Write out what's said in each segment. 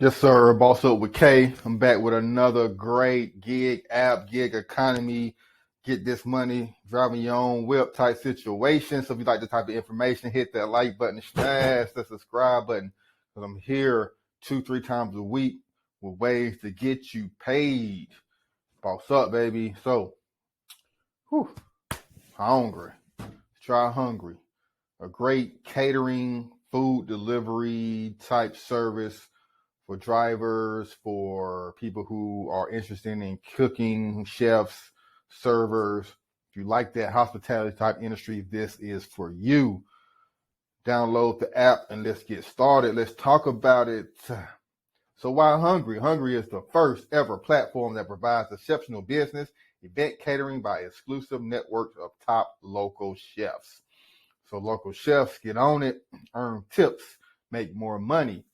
Yes, sir. Boss Up with K. I'm back with another great gig app, gig economy, get this money, driving your own whip type situation. So if you like this type of information, hit that like button, smash the subscribe button. Because I'm here 2-3 times a week with ways to get you paid. Boss Up, baby. So, hungry. Try Hungry. A great catering, food delivery type service for drivers, for people who are interested in cooking, chefs, servers. If you like that hospitality type industry, this is for you. Download the app and let's get started. Let's talk about it. So why Hungry? Hungry is the first ever platform that provides exceptional business, event catering by exclusive networks of top local chefs. So local chefs get on it, earn tips, make more money,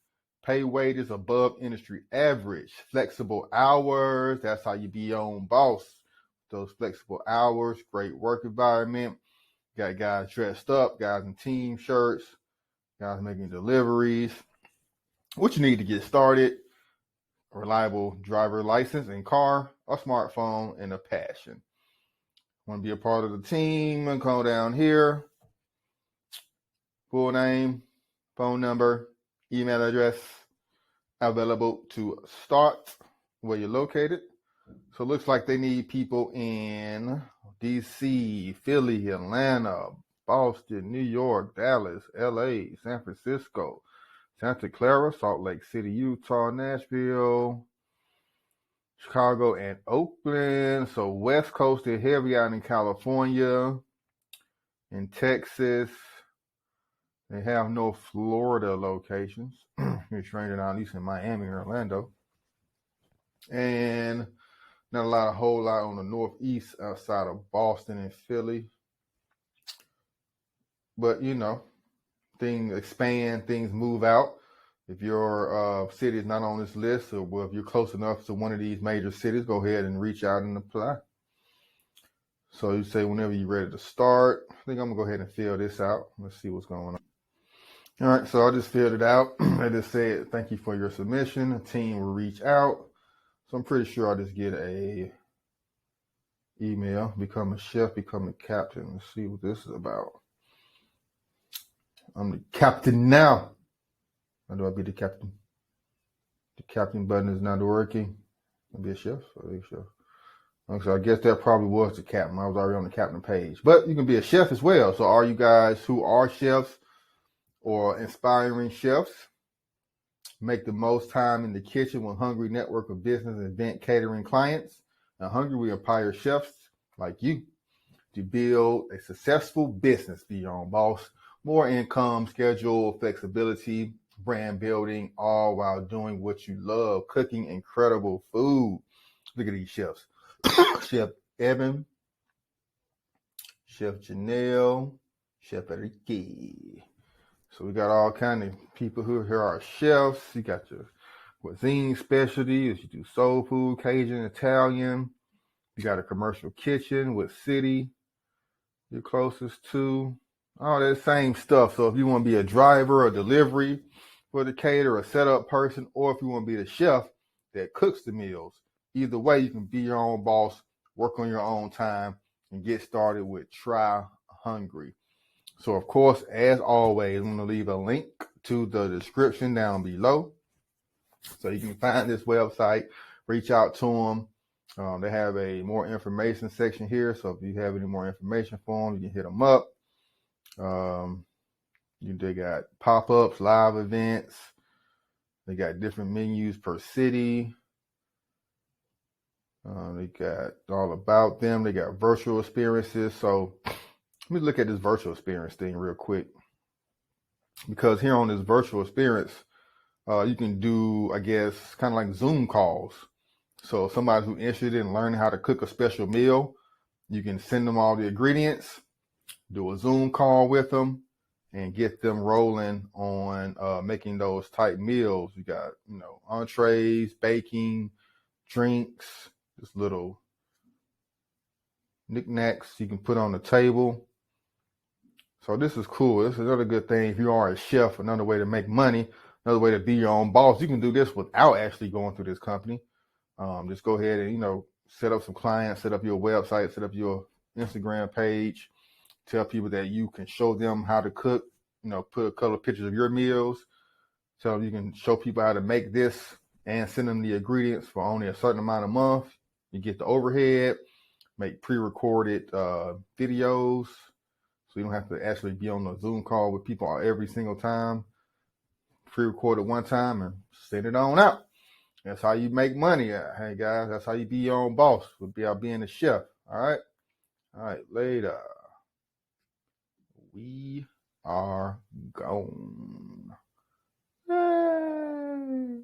pay wages above industry average, flexible hours. That's how you be your own boss. Those flexible hours, great work environment. Got guys dressed up, guys in team shirts, guys making deliveries. What you need to get started: a reliable driver license and car, a smartphone, and a passion. Want to be a part of the team? Come down here. Full name, phone number, email address available to start where you're located. So it looks like they need people in DC, Philly, Atlanta, Boston, New York, Dallas, LA, San Francisco, Santa Clara, Salt Lake City, Utah, Nashville, Chicago, and Oakland. So West Coast, they're heavy out in California, in Texas. They have no Florida locations. You're training at least in Miami or Orlando. And not a whole lot on the Northeast outside of Boston and Philly. But, things expand, things move out. If your city is not on this list, or if you're close enough to one of these major cities, go ahead and reach out and apply. So you say whenever you're ready to start. I think I'm going to go ahead and fill this out. Let's see what's going on. All right, so I just filled it out. I just said, thank you for your submission. A team will reach out. So I'm pretty sure I'll just get a email, become a chef, become a captain. Let's see what this is about. I'm the captain now. How do I be the captain? The captain button is not working. I'll be a chef. I'll be a chef. Okay, so I guess that probably was the captain. I was already on the captain page. But you can be a chef as well. So are you guys who are chefs or inspiring chefs? Make the most time in the kitchen with Hungry network of business and event catering clients. Now, Hungry, we empower chefs like you to build a successful business, be your own boss, more income, schedule, flexibility, brand building, all while doing what you love, cooking incredible food. Look at these chefs. Chef Evan, Chef Janelle, Chef Enrique. So we got all kind of people who here are chefs. You got your cuisine specialties. You do soul food, Cajun, Italian. You got a commercial kitchen with city you're closest to. All that same stuff. So if you want to be a driver or delivery for the caterer, a setup person, or if you want to be the chef that cooks the meals, either way, you can be your own boss, work on your own time, and get started with Try Hungry. So, of course, as always, I'm going to leave a link to the description down below. So you can find this website, reach out to them. They have a more information section here. So if you have any more information for them, you can hit them up. They got pop-ups, live events. They got different menus per city. They got all about them. They got virtual experiences. So let me look at this virtual experience thing real quick. Because here on this virtual experience, you can do, I guess, kind of like Zoom calls. So somebody who's interested in learning how to cook a special meal, you can send them all the ingredients, do a Zoom call with them, and get them rolling on making those type meals. You got, entrees, baking, drinks, just little knickknacks you can put on the table. So this is cool. This is another good thing. If you are a chef, another way to make money. another way to be your own boss. You can do this without actually going through this company. Just go ahead and, set up some clients, set up your website, set up your Instagram page, tell people that you can show them how to cook, put a couple of pictures of your meals. So you can show people how to make this and send them the ingredients for only a certain amount a month. You get the overhead, make pre-recorded videos. So you don't have to actually be on a Zoom call with people every single time. Pre-record it one time and send it on out. That's how you make money. Hey guys, that's how you be your own boss. Without being a chef. All right. All right. Later. We are gone. Yay.